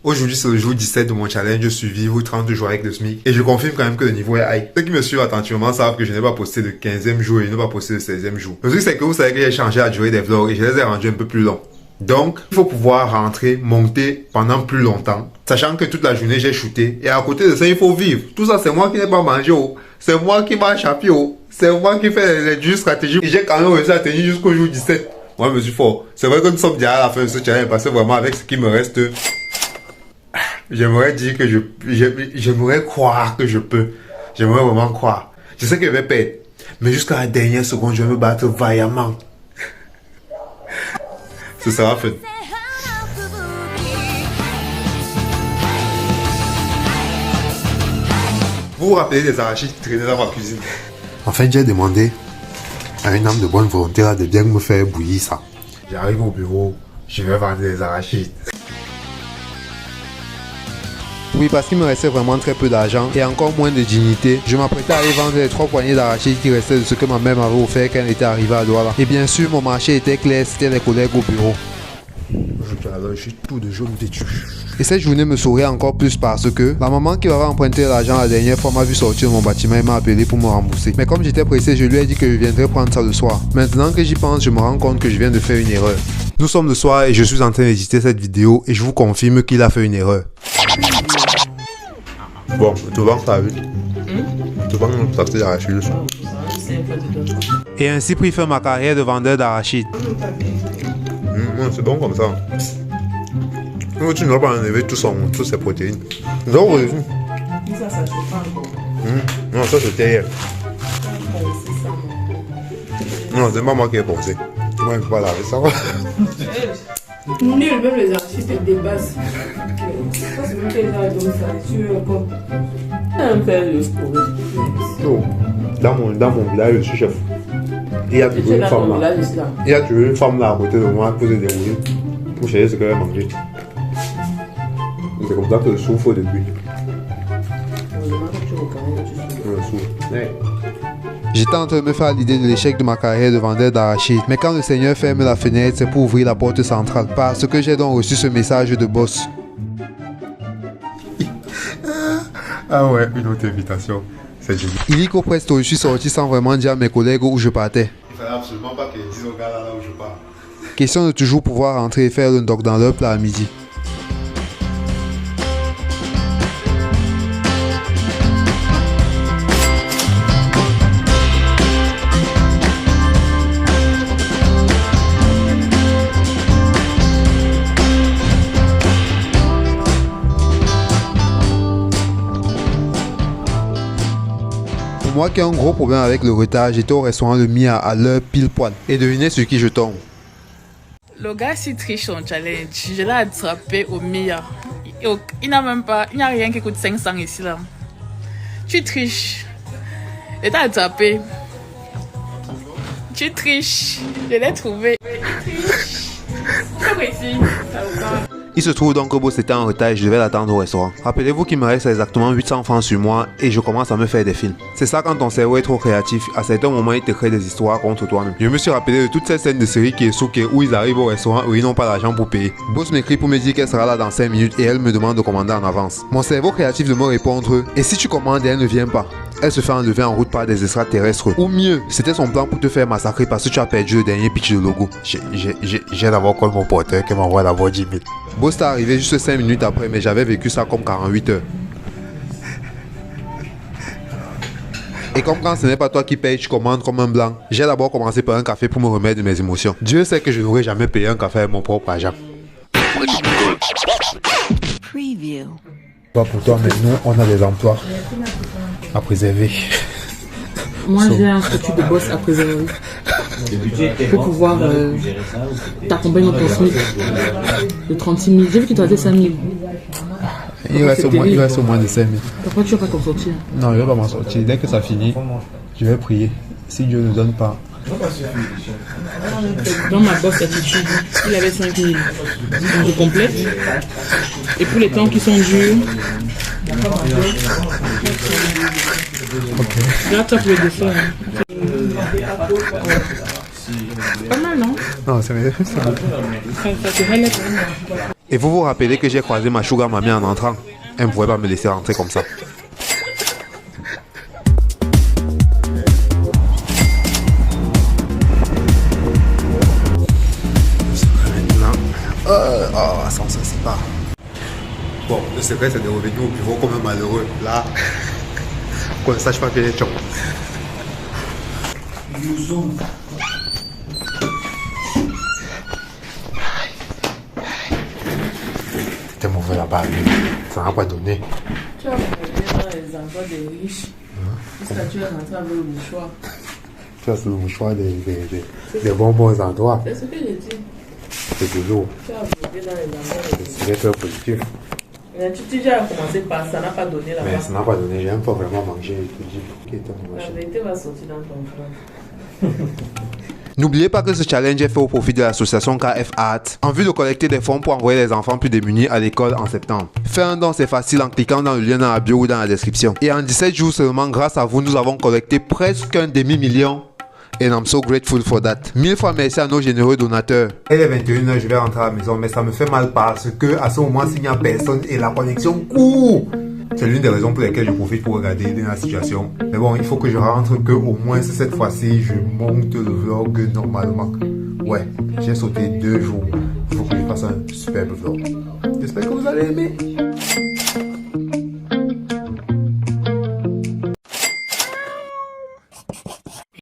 Aujourd'hui, c'est le jour 17 de mon challenge survivre 30 jours avec le SMIC. Et je confirme quand même que le niveau est high. Ceux qui me suivent attentivement savent que je n'ai pas posté le 15e jour et je n'ai pas posté le 16e jour. Le truc, c'est que vous savez que j'ai changé la durée des vlogs et je les ai rendus un peu plus longs. Donc, il faut pouvoir rentrer, monter pendant plus longtemps. Sachant que toute la journée, j'ai shooté. Et à côté de ça, il faut vivre. Tout ça, c'est moi qui n'ai pas mangé. C'est moi qui marche à pied. C'est moi qui fais les jeux stratégiques. Et j'ai quand même réussi à tenir jusqu'au jour 17. Moi, je me suis fort. C'est vrai que nous sommes déjà à la fin de ce challenge parce que vraiment, avec ce qui me reste, j'aimerais dire que j'aimerais croire que je peux. J'aimerais vraiment croire. Je sais que je vais perdre. Mais jusqu'à la dernière seconde, je vais me battre vaillamment. Ce sera fun. Vous vous rappelez des arachides qui traînaient dans ma cuisine? En fait, j'ai demandé à une âme de bonne volonté là, de bien me faire bouillir ça. J'arrive au bureau, je vais vendre des arachides. Oui, parce qu'il me restait vraiment très peu d'argent et encore moins de dignité. Je m'apprêtais à aller vendre les 3 poignées d'arachides qui restaient de ce que ma mère m'avait offert quand elle était arrivée à Douala. Et bien sûr, mon marché était clair, c'était les collègues au bureau. Je suis tout de jaune têtu. Et cette journée me souriait encore plus parce que la maman qui aurait emprunté l'argent la dernière fois m'a vu sortir de mon bâtiment et m'a appelé pour me rembourser. Mais comme j'étais pressé, je lui ai dit que je viendrais prendre ça le soir. Maintenant que j'y pense, je me rends compte que je viens de faire une erreur. Nous sommes le soir et je suis en train d'éditer cette vidéo et je vous confirme qu'il a fait une erreur. Bon, tu vends ça vite. Tu vends ça d'arachides. Et ainsi pris fin ma carrière de vendeur d'arachides. C'est bon comme ça. Tu ne dois pas enlever toutes ces protéines. Non, ça se fait. Non, ça c'était hier. Non, c'est pas moi qui ai pensé. Moi, je ne peux pas laver ça. Nul, même les arachides des bases. C'est même que les arachides comme ça. Tu veux encore un peu de sport. Dans mon village, je suis chef. Il y a toujours une femme là. Il y a toujours une femme là à côté de moi pour se dérouler. Pour chercher ce qu'elle va manger. C'est comme ça que je souffre depuis. J'étais en train de me faire l'idée de l'échec de ma carrière de vendeur d'arachides. Mais quand le Seigneur ferme la fenêtre, c'est pour ouvrir la porte centrale. Parce que j'ai donc reçu ce message de boss. Ah ouais, une autre invitation. C'est génial. Illico presto, je suis sorti sans vraiment dire à mes collègues où je partais. Il fallait absolument pas qu'ils disent au gars là où je pars. Question de toujours pouvoir rentrer et faire le doc dans leur plat à midi. Moi qui ai un gros problème avec le retard, j'étais au restaurant Le Mia à l'heure pile poil. Et devinez sur qui je tombe. Le gars s'il triche son challenge, je l'ai attrapé au Mia. Il n'y a rien qui coûte 500 ici là. Tu triches. Je t'ai attrapé. Tu triches. Je l'ai trouvé. Tu triches. C'est ici. Il se trouve donc que Boss était en retard et je devais l'attendre au restaurant. Rappelez-vous qu'il me reste exactement 800 francs sur moi et je commence à me faire des films. C'est ça quand ton cerveau est trop créatif, à certains moments il te crée des histoires contre toi-même. Je me suis rappelé de toutes ces scènes de série qui est souquée où ils arrivent au restaurant où ils n'ont pas d'argent pour payer. Boss m'écrit pour me dire qu'elle sera là dans 5 minutes et elle me demande de commander en avance. Mon cerveau créatif de me répondre, et si tu commandes et elle ne vient pas? Elle se fait enlever en route par des extraterrestres. Ou mieux, c'était son plan pour te faire massacrer parce que tu as perdu le dernier pitch de logo. J'ai d'abord call mon porteur qui m'envoie d'abord 10 000. Boss est arrivé juste 5 minutes après, mais j'avais vécu ça comme 48 heures. Et comme quand ce n'est pas toi qui payes, tu commandes comme un blanc. J'ai d'abord commencé par un café pour me remettre de mes émotions. Dieu sait que je n'aurais jamais payé un café avec mon propre argent. Preview. Pas pour toi, mais nous, on a des emplois à préserver. Moi, j'ai un statut de boss à préserver. Pour pouvoir t'accompagner dans ton SMIC de 36 000. J'ai vu que tu as dit 5 000. Il reste au moins de 5 000. Pourquoi tu vas pas t'en sortir? Non, je ne vais pas m'en sortir. Dès que ça finit, je vais prier. Si Dieu ne donne pas. Dans ma boss attitude, il avait 5 000. Donc je complète. Et pour les temps qui sont durs, là, tu peux le défaire. Pas mal, non? Non, c'est Ça te relève. Et vous vous rappelez que j'ai croisé ma sugar mamie en entrant. Elle ne pouvait pas me laisser rentrer comme ça. Ça on se sépare. Bon, le secret c'est de revenir au bureau comme un malheureux. Là, qu'on ne sache pas qu'il est chum. C'était mauvais là-bas, ça n'a pas donné. Tu vas regarder dans les endroits des riches. Jusqu'à tu vas rentrer avec le mouchoir. Tu as le mouchoir des bons endroits. C'est ce que j'ai dit. C'est de l'eau. Tu vas regarder dans les endroits des riches. C'est très positif. Tu déjà commencé par ça, n'a pas donné là-bas. Mais ça n'a pas donné, j'aime pas vraiment manger. La vérité va sortir dans ton crâne. N'oubliez pas que ce challenge est fait au profit de l'association KF Art en vue de collecter des fonds pour envoyer les enfants plus démunis à l'école en septembre. Faire un don c'est facile en cliquant dans le lien dans la bio ou dans la description. Et en 17 jours seulement, grâce à vous, nous avons collecté presque un demi-million. And I'm so grateful for that. 1000 fois merci à nos généreux donateurs. Elle est 21h, je vais rentrer à la maison, mais ça me fait mal parce que à ce moment, s'il n'y a personne et la connexion court. C'est l'une des raisons pour lesquelles je profite pour regarder dans la situation. Mais bon, il faut que je rentre, que au moins cette fois-ci, je monte le vlog normalement. Ouais, j'ai sauté 2 jours. Il faut que je fasse un superbe vlog. J'espère que vous allez aimer.